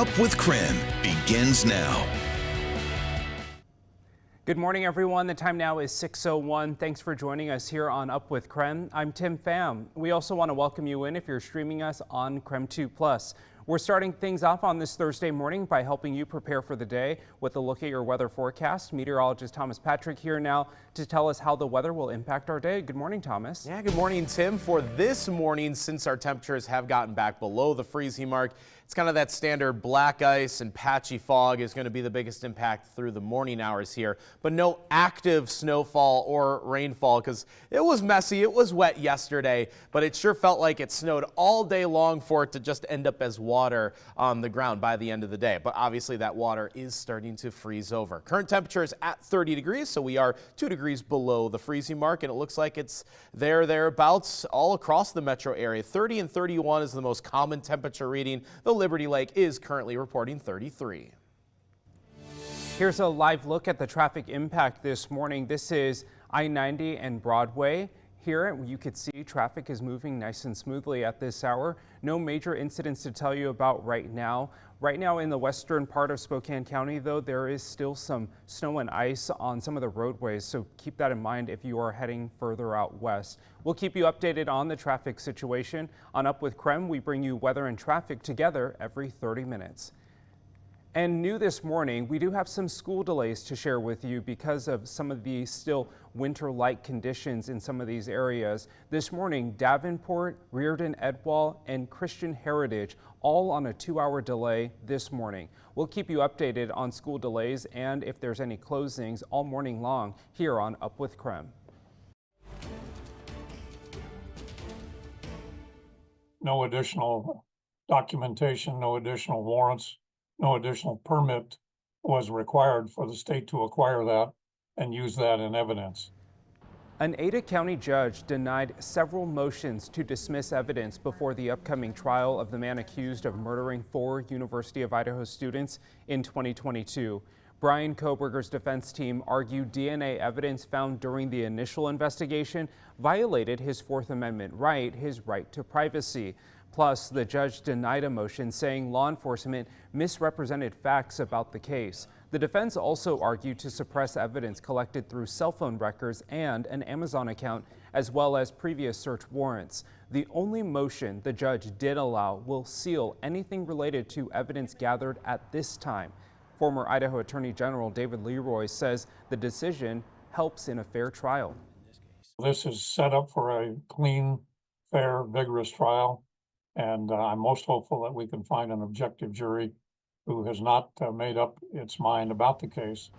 Up with KREM begins now. Good morning, everyone. The time now is 6:01. Thanks for joining us here on Up with KREM. I'm Tim Pham. We also want to welcome you in if you're streaming us on KREM 2+. We're starting things off on this Thursday morning by helping you prepare for the day with a look at your weather forecast. Meteorologist Thomas Patrick here now to tell us how the weather will impact our day. Good morning, Thomas. Yeah, good morning, Tim. For this morning, since our temperatures have gotten back below the freezing mark, it's kind of that standard black ice and patchy fog is going to be the biggest impact through the morning hours here. But no active snowfall or rainfall because it was messy. It was wet yesterday, but it sure felt like it snowed all day long for it to just end up as water on the ground by the end of the day. But obviously that water is starting to freeze over. Current temperature is at 30 degrees, so we are 2 degrees below the freezing mark, and it looks like it's thereabouts all across the metro area. 30 and 31 is the most common temperature reading. The Liberty Lake is currently reporting 33. Here's a live look at the traffic impact this morning. This is I-90 and Broadway. Here you could see traffic is moving nice and smoothly at this hour. No major incidents to tell you about right now. Right now in the western part of Spokane County, though, there is still some snow and ice on some of the roadways, so keep that in mind if you are heading further out west. We'll keep you updated on the traffic situation. On Up with KREM, we bring you weather and traffic together every 30 minutes. And new this morning, we do have some school delays to share with you because of some of the still winter-like conditions in some of these areas. This morning, Davenport, Reardon Edwall, and Christian Heritage all on a 2-hour delay this morning. We'll keep you updated on school delays and if there's any closings all morning long here on Up with KREM. No additional documentation, no additional warrants, no additional permit was required for the state to acquire that and use that in evidence. An Ada County judge denied several motions to dismiss evidence before the upcoming trial of the man accused of murdering 4 University of Idaho students in 2022. Brian Kohberger's defense team argued DNA evidence found during the initial investigation violated his Fourth Amendment right, his right to privacy. Plus, the judge denied a motion saying law enforcement misrepresented facts about the case. The defense also argued to suppress evidence collected through cell phone records and an Amazon account, as well as previous search warrants. The only motion the judge did allow will seal anything related to evidence gathered at this time. Former Idaho Attorney General David Leroy says the decision helps in a fair trial. This is set up for a clean, fair, vigorous trial, and I'm most hopeful that we can find an objective jury who has not made up its mind about the case.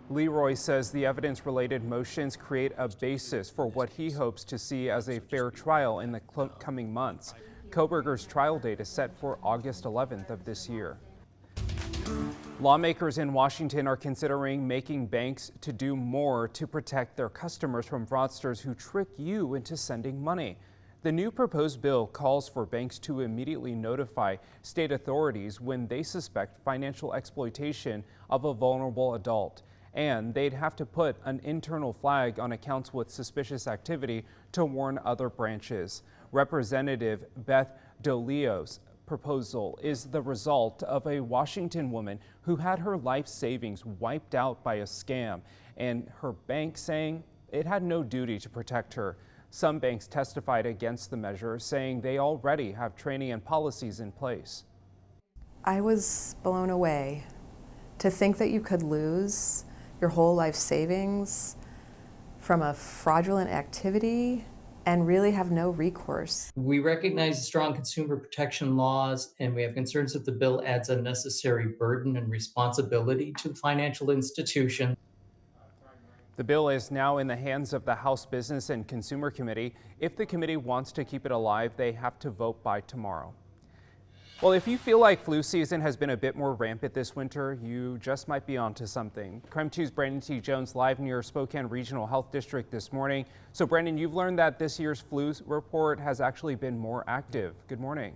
Leroy says the evidence-related motions create a basis for what he hopes to see as a fair trial in the coming months. Kohberger's trial date is set for August 11th of this year. Lawmakers in Washington are considering making banks to do more to protect their customers from fraudsters who trick you into sending money. The new proposed bill calls for banks to immediately notify state authorities when they suspect financial exploitation of a vulnerable adult. And they'd have to put an internal flag on accounts with suspicious activity to warn other branches. Representative Beth DeLeo's proposal is the result of a Washington woman who had her life savings wiped out by a scam, and her bank saying it had no duty to protect her. Some banks testified against the measure, saying they already have training and policies in place. I was blown away to think that you could lose your whole life savings from a fraudulent activity and really have no recourse. We recognize strong consumer protection laws, and we have concerns that the bill adds unnecessary burden and responsibility to the financial institution. The bill is now in the hands of the House Business and Consumer Committee. If the committee wants to keep it alive, they have to vote by tomorrow. Well, if you feel like flu season has been a bit more rampant this winter, you just might be onto something. KREM 2's Brandon T. Jones live near Spokane Regional Health District this morning. So Brandon, you've learned that this year's flu report has actually been more active. Good morning.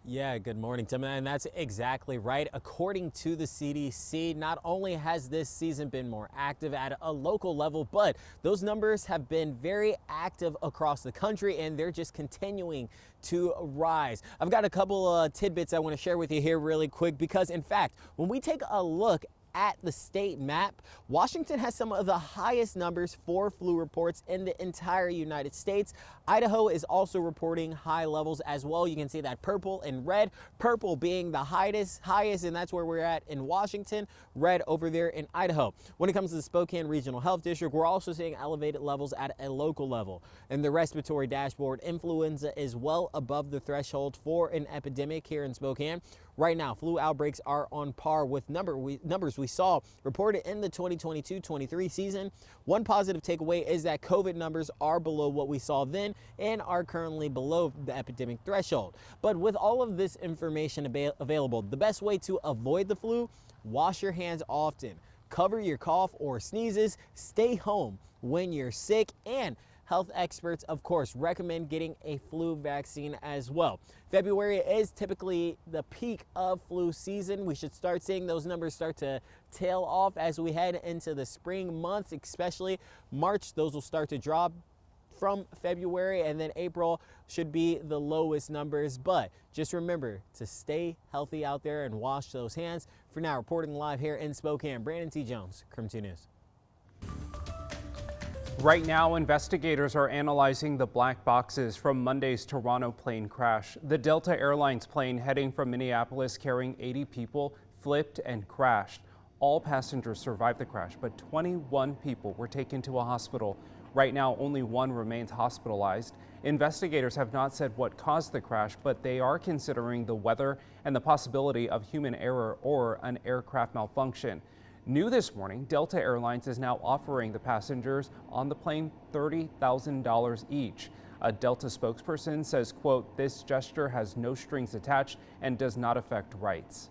Yeah, good morning, Tim. And that's exactly right. According to the CDC, not only has this season been more active at a local level, but those numbers have been very active across the country, and they're just continuing to rise. I've got a couple tidbits I want to share with you here really quick, because in fact, when we take a look at the state map, Washington has some of the highest numbers for flu reports in the entire United States. Idaho is also reporting high levels as well. You can see that purple and red, purple being the highest, and that's where we're at in Washington, red over there in Idaho. When it comes to the Spokane Regional Health District, we're also seeing elevated levels at a local level. In the respiratory dashboard, influenza is well above the threshold for an epidemic here in Spokane. Right now, flu outbreaks are on par with numbers we saw reported in the 2022-23 season. One positive takeaway is that COVID numbers are below what we saw then and are currently below the epidemic threshold. But with all of this information available, the best way to avoid the flu: wash your hands often, cover your cough or sneezes, stay home when you're sick, and health experts, of course, recommend getting a flu vaccine as well. February is typically the peak of flu season. We should start seeing those numbers start to tail off as we head into the spring months, especially March. Those will start to drop from February, and then April should be the lowest numbers. But just remember to stay healthy out there and wash those hands. For now, reporting live here in Spokane, Brandon T. Jones, KREM 2 News. Right now, investigators are analyzing the black boxes from Monday's Toronto plane crash. The Delta Airlines plane heading from Minneapolis carrying 80 people flipped and crashed. All passengers survived the crash, but 21 people were taken to a hospital. Right now, only one remains hospitalized. Investigators have not said what caused the crash, but they are considering the weather and the possibility of human error or an aircraft malfunction. New this morning, Delta Airlines is now offering the passengers on the plane $30,000 each. A Delta spokesperson says, quote, "This gesture has no strings attached and does not affect rights."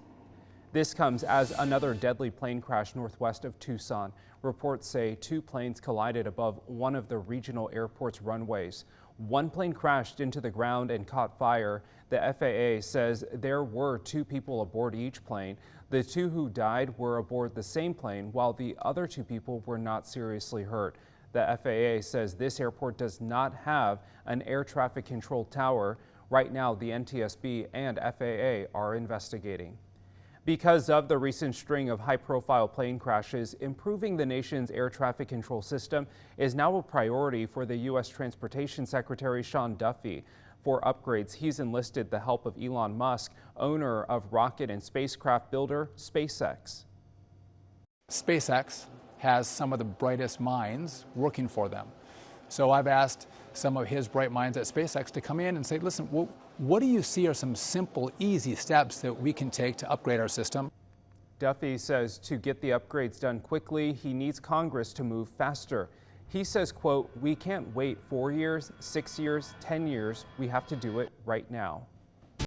This comes as another deadly plane crash northwest of Tucson. Reports say two planes collided above one of the regional airport's runways. One plane crashed into the ground and caught fire. The FAA says there were two people aboard each plane. The two who died were aboard the same plane, while the other two people were not seriously hurt. The FAA says this airport does not have an air traffic control tower. Right now, the NTSB and FAA are investigating. Because of the recent string of high-profile plane crashes, improving the nation's air traffic control system is now a priority for the U.S. Transportation Secretary Sean Duffy. For upgrades, he's enlisted the help of Elon Musk, owner of rocket and spacecraft builder SpaceX. SpaceX has some of the brightest minds working for them. So I've asked some of his bright minds at SpaceX to come in and say, listen, what do you see are some simple, easy steps that we can take to upgrade our system? Duffy says to get the upgrades done quickly, he needs Congress to move faster. He says, quote, "We can't wait 4 years, 6 years, 10 years. We have to do it right now."